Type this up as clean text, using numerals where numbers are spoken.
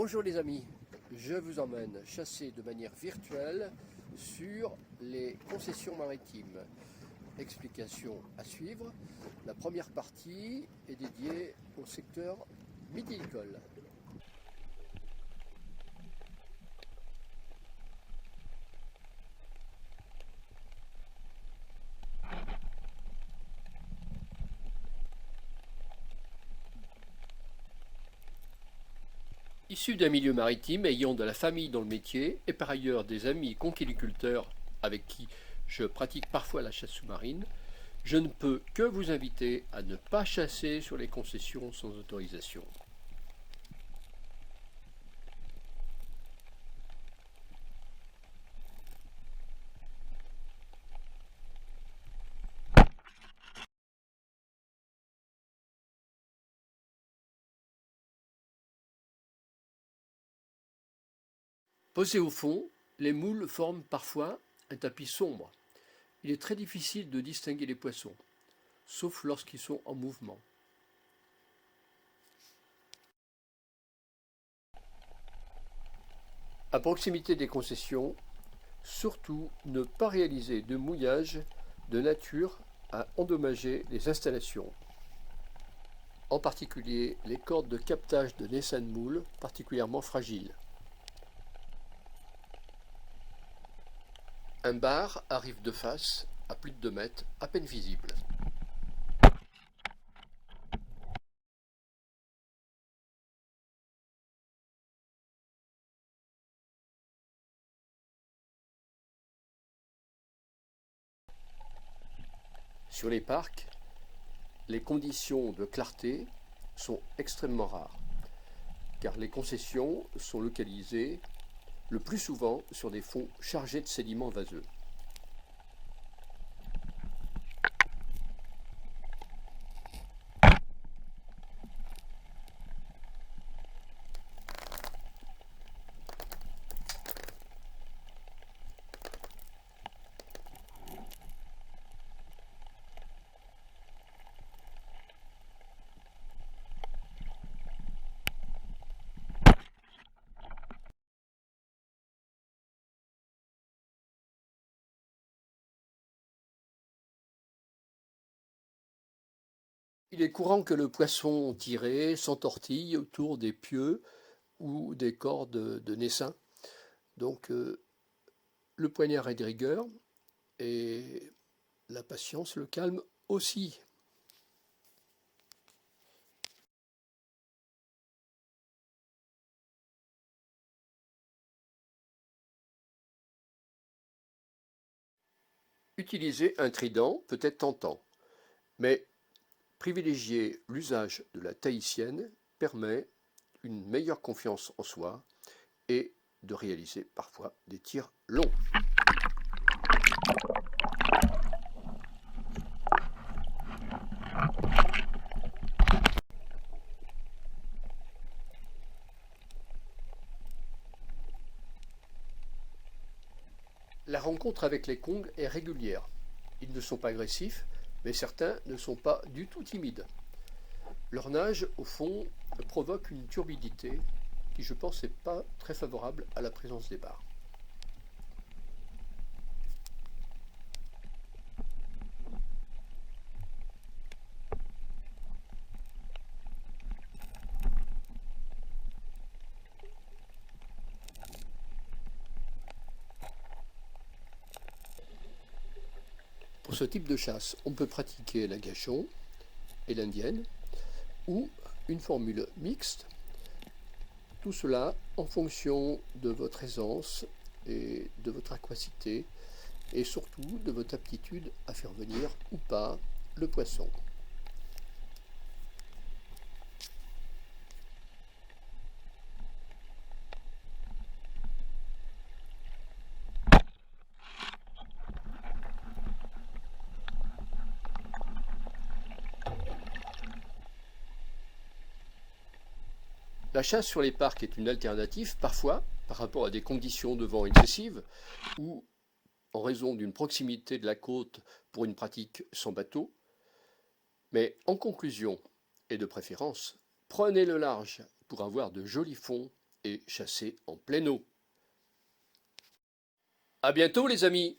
Bonjour les amis, je vous emmène chasser de manière virtuelle sur les concessions maritimes. Explication à suivre. La première partie est dédiée au secteur viticole. Issu d'un milieu maritime, ayant de la famille dans le métier et par ailleurs des amis conchiliculteurs avec qui je pratique parfois la chasse sous-marine, je ne peux que vous inviter à ne pas chasser sur les concessions sans autorisation. Posés au fond, les moules forment parfois un tapis sombre. Il est très difficile de distinguer les poissons, sauf lorsqu'ils sont en mouvement. À proximité des concessions, surtout ne pas réaliser de mouillage de nature à endommager les installations. En particulier les cordes de captage de naissains de moules particulièrement fragiles. Un bar arrive de face, à plus de 2 mètres, à peine visible. Sur les parcs, les conditions de clarté sont extrêmement rares, car les concessions sont localisées le plus souvent sur des fonds chargés de sédiments vaseux. Il est courant que le poisson tiré s'entortille autour des pieux ou des cordes de naissain. Donc le poignard est de rigueur et la patience, le calme aussi. Utiliser un trident peut être tentant, mais privilégier l'usage de la tahitienne permet une meilleure confiance en soi et de réaliser parfois des tirs longs. La rencontre avec les kongs est régulière. Ils ne sont pas agressifs, mais certains ne sont pas du tout timides. Leur nage, au fond, provoque une turbidité qui, je pense, n'est pas très favorable à la présence des bars. Pour ce type de chasse, on peut pratiquer l'agachon et l'indienne, ou une formule mixte, tout cela en fonction de votre aisance et de votre aquacité, et surtout de votre aptitude à faire venir ou pas le poisson. La chasse sur les parcs est une alternative, parfois, par rapport à des conditions de vent excessives, ou en raison d'une proximité de la côte pour une pratique sans bateau. Mais en conclusion, et de préférence, prenez le large pour avoir de jolis fonds et chasser en pleine eau. À bientôt les amis!